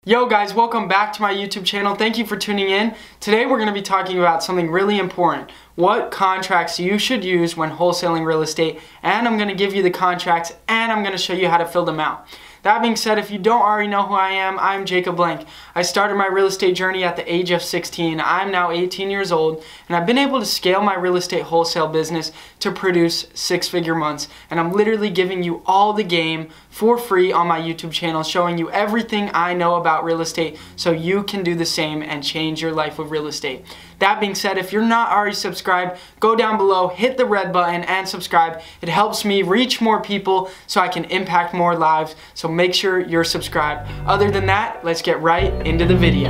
Yo guys, welcome back to my YouTube channel. Thank you for tuning in. Today we're going to be talking about something really important. What contracts you should use when wholesaling real estate, and I'm going to give you the contracts and I'm going to show you how to fill them out. That being said, if you don't already know who I am, I'm Jacob Blank. I started my real estate journey at the age of 16. I'm now 18 years old, and I've been able to scale my real estate wholesale business to produce six-figure months. And I'm literally giving you all the game for free on my YouTube channel, showing you everything I know about real estate so you can do the same and change your life with real estate. That being said, if you're not already subscribed, go down below, hit the red button and subscribe. It helps me reach more people so I can impact more lives. So make sure you're subscribed. Other than that, let's get right into the video.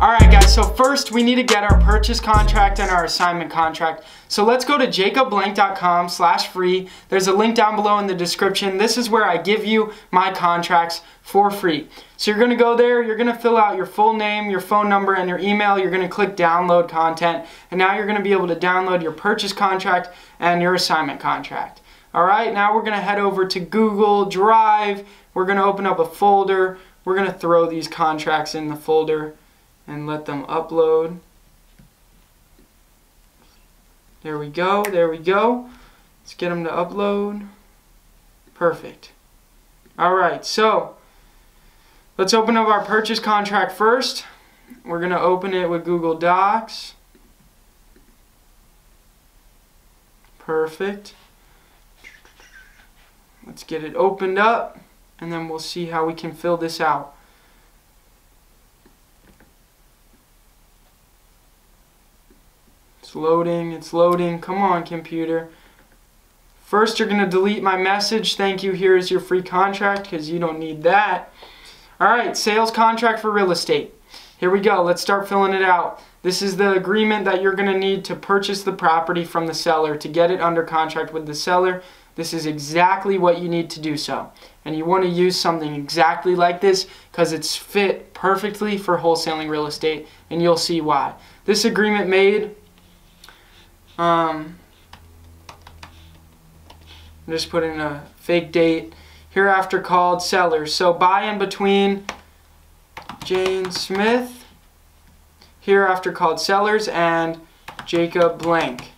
Alright guys, so first we need to get our purchase contract and our assignment contract. So let's go to jacobblank.com/free. There's a link down below in the description. This is where I give you my contracts for free. So you're going to go there, you're going to fill out your full name, your phone number, and your email. You're going to click download content, and now you're going to be able to download your purchase contract and your assignment contract. Alright, now we're going to head over to Google Drive. We're going to open up a folder. We're going to throw these contracts in the folder and let them upload. There we go, there we go. Let's get them to upload. Perfect. Alright, so let's open up our purchase contract first. We're going to open it with Google Docs. Perfect. Let's get it opened up, and then we'll see how we can fill this out. It's loading. Come on, computer. First, you're going to delete my message. Thank you, here's your free contract, because you don't need that. Alright, sales contract for real estate. Here we go. Let's start filling it out. This is the agreement that you're going to need to purchase the property from the seller, to get it under contract with the seller. This is exactly what you need to do so. And you want to use something exactly like this because it's fit perfectly for wholesaling real estate, and you'll see why. This agreement made... just put in a fake date. Hereafter called sellers. So by and between Jane Smith, hereafter called sellers, and Jacob Blank.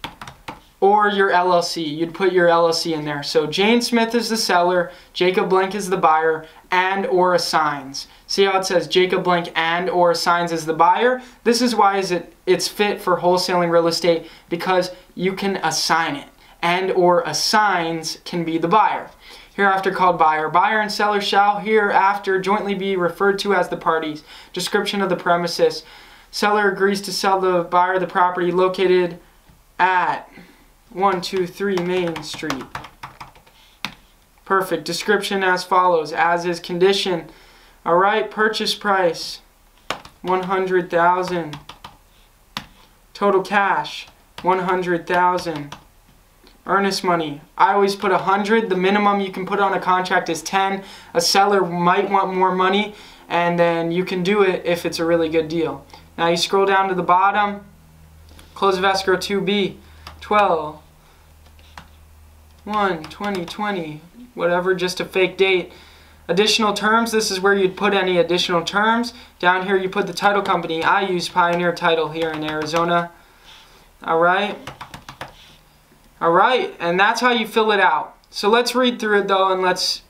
Or your LLC. You'd put your LLC in there. So Jane Smith is the seller, Jacob Blank is the buyer, and or assigns. See how it says Jacob Blank and or assigns as the buyer? This is why it's fit for wholesaling real estate, because you can assign it. And or assigns can be the buyer. Hereafter called buyer. Buyer and seller shall hereafter jointly be referred to as the parties. Description of the premises. Seller agrees to sell the buyer the property located at 123 Main Street. Perfect. Description as follows. As is condition. Alright, purchase price $100,000. Total cash $100,000. Earnest money. I always put 100. The minimum you can put on a contract is 10. A seller might want more money, and then you can do it if it's a really good deal. Now you scroll down to the bottom. Close of escrow 2B 12/1/2020, whatever, just a fake date. Additional terms. This is where you'd put any additional terms. Down here you put the title company. I use Pioneer Title here in Arizona. Alright, and that's how you fill it out. So let's read through it though, and let's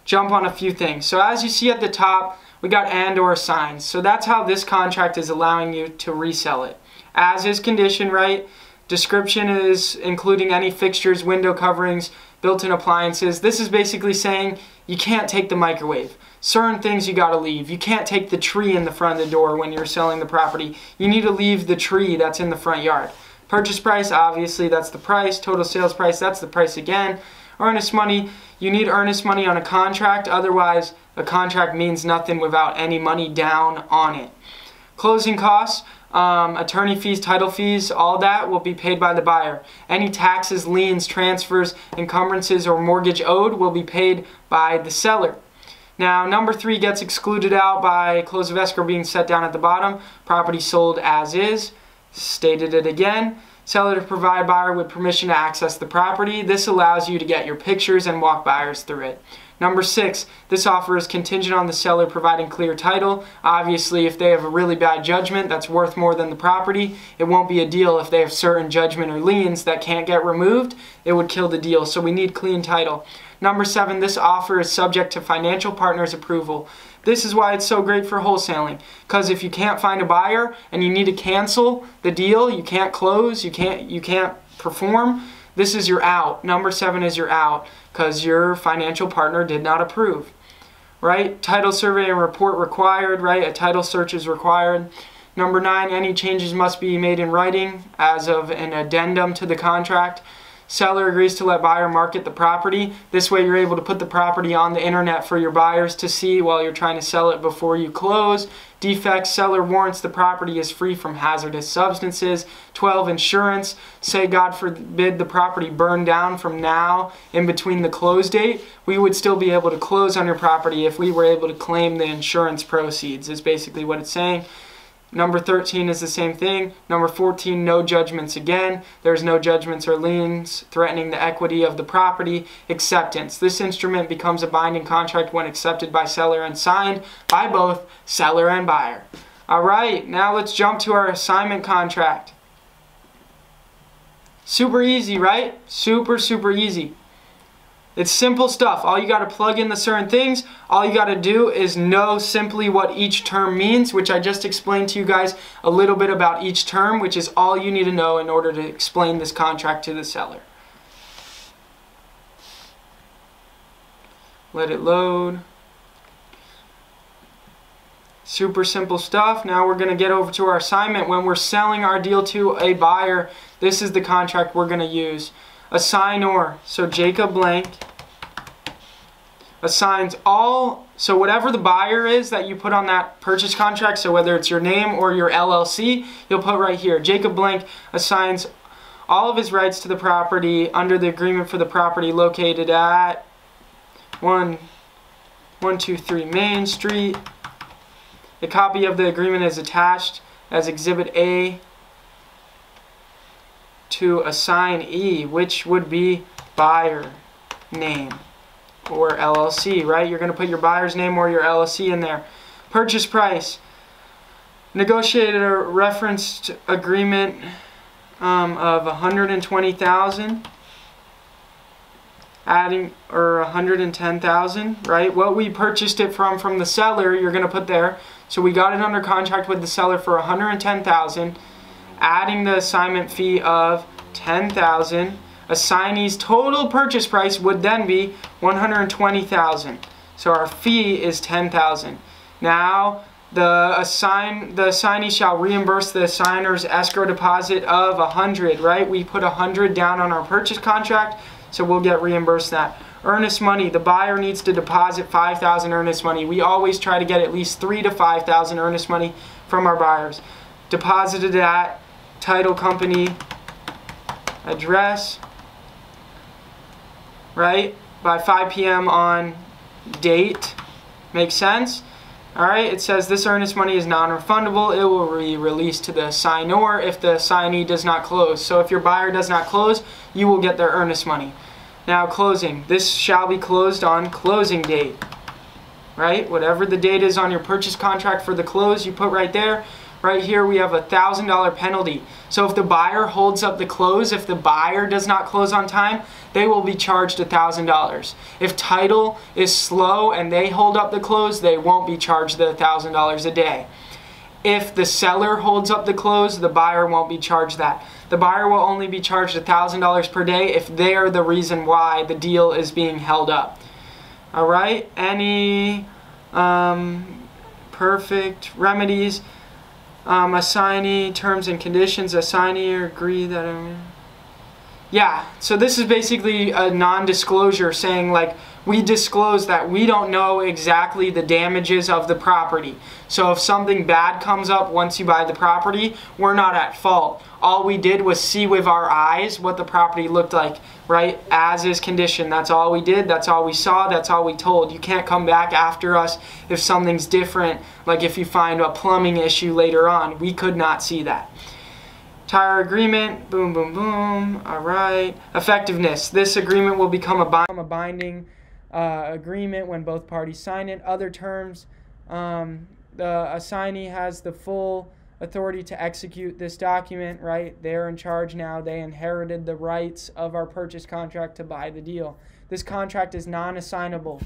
jump on a few things. So as you see at the top, we got and or assigns. So that's how this contract is allowing you to resell it. As is condition, right? Description is including any fixtures, window coverings, built-in appliances. This is basically saying you can't take the microwave. Certain things you gotta leave. You can't take the tree in the front of the door when you're selling the property. You need to leave the tree that's in the front yard. Purchase price, obviously that's the price. Total sales price, that's the price again. Earnest money, you need earnest money on a contract. Otherwise, a contract means nothing without any money down on it. Closing costs, attorney fees, title fees, all that will be paid by the buyer. Any taxes, liens, transfers, encumbrances, or mortgage owed will be paid by the seller. Now, number 3 gets excluded out by close of escrow being set down at the bottom. Property sold as is. Stated it again. Seller to provide buyer with permission to access the property. This allows you to get your pictures and walk buyers through it. Number 6, this offer is contingent on the seller providing clear title. Obviously, if they have a really bad judgment that's worth more than the property, it won't be a deal. If they have certain judgment or liens that can't get removed, it would kill the deal. So we need clean title. Number 7, this offer is subject to financial partners' approval. This is why it's so great for wholesaling, because if you can't find a buyer and you need to cancel the deal, you can't close, you can't perform, this is your out. Number 7 is your out, because your financial partner did not approve, right? Title survey and report required, right? A title search is required. Number 9, any changes must be made in writing as of an addendum to the contract. Seller agrees to let buyer market the property. This way you're able to put the property on the internet for your buyers to see while you're trying to sell it before you close. Defects, seller warrants the property is free from hazardous substances. 12, insurance. Say God forbid the property burned down from now in between the close date. We would still be able to close on your property if we were able to claim the insurance proceeds, is basically what it's saying. Number 13 is the same thing. Number 14, no judgments again. There's no judgments or liens threatening the equity of the property. Acceptance. This instrument becomes a binding contract when accepted by seller and signed by both seller and buyer. Alright, now let's jump to our assignment contract. Super easy, right? Super easy. It's simple stuff. All you got to plug in the certain things. All you got to do is know simply what each term means, which I just explained to you guys a little bit about each term, which is all you need to know in order to explain this contract to the seller. Let it load. Super simple stuff. Now we're going to get over to our assignment. When we're selling our deal to a buyer, this is the contract we're going to use. Assignor, so Jacob Blank assigns all, so whatever the buyer is that you put on that purchase contract, so whether it's your name or your LLC, you'll put right here, Jacob Blank assigns all of his rights to the property under the agreement for the property located at 123 Main Street. A copy of the agreement is attached as Exhibit A to assignee, which would be buyer name or LLC, right? You're going to put your buyer's name or your LLC in there. Purchase price. Negotiated a referenced agreement of $120,000, adding or $110,000, right? What we purchased it from the seller, you're going to put there. So we got it under contract with the seller for $110,000. Adding the assignment fee of $10,000, assignee's total purchase price would then be $120,000. So our fee is $10,000. Now the assignee shall reimburse the assigner's escrow deposit of $100, right? We put $100 down on our purchase contract, so we'll get reimbursed that. Earnest money, the buyer needs to deposit $5,000 earnest money. We always try to get at least $3,000 to $5,000 earnest money from our buyers. Deposited at title company address, right, by 5 p.m. on date. Makes sense? Alright, it says this earnest money is non-refundable. It will be released to the assignor if the assignee does not close. So if your buyer does not close, you will get their earnest money. Now closing. This shall be closed on closing date. Right? Whatever the date is on your purchase contract for the close, you put right there. Right here we have a $1,000 penalty. So if the buyer holds up the close, if the buyer does not close on time, they will be charged $1,000. If title is slow and they hold up the close, they won't be charged the $1,000 a day. If the seller holds up the close, the buyer won't be charged that. The buyer will only be charged $1,000 per day if they are the reason why the deal is being held up. Alright, any perfect remedies. Assignee terms and conditions. Assignee agree that yeah, so this is basically a non-disclosure saying like we disclose that we don't know exactly the damages of the property. So if something bad comes up once you buy the property, we're not at fault. All we did was see with our eyes what the property looked like, right? As is condition. That's all we did. That's all we saw. That's all we told. You can't come back after us if something's different, like if you find a plumbing issue later on. We could not see that. Entire agreement, boom, boom, boom. All right. Effectiveness. This agreement will become a binding agreement when both parties sign it. Other terms, the assignee has the full authority to execute this document, right? They're in charge now. They inherited the rights of our purchase contract to buy the deal. This contract is non-assignable,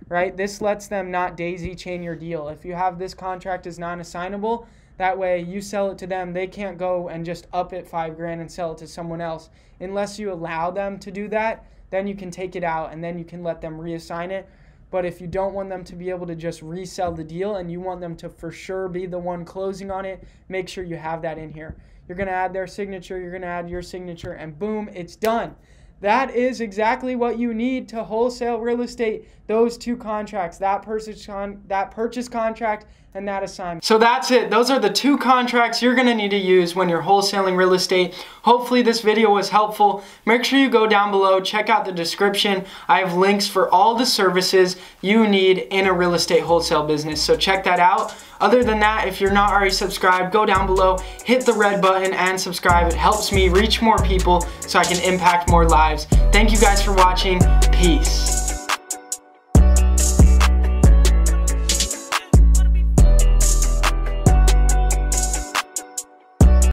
right? This lets them not daisy chain your deal. If you have this contract is non-assignable, that way you sell it to them, they can't go and just up it $5,000 and sell it to someone else. Unless you allow them to do that, then you can take it out and then you can let them reassign it. But if you don't want them to be able to just resell the deal and you want them to for sure be the one closing on it, make sure you have that in here. You're going to add their signature, you're going to add your signature, and boom, it's done. That is exactly what you need to wholesale real estate. Those two contracts, that purchase contract and that assignment. So that's it. Those are the two contracts you're going to need to use when you're wholesaling real estate. Hopefully this video was helpful. Make sure you go down below, check out the description. I have links for all the services you need in a real estate wholesale business. So check that out. Other than that, if you're not already subscribed, go down below, hit the red button and subscribe. It helps me reach more people so I can impact more lives. Thank you guys for watching. Peace.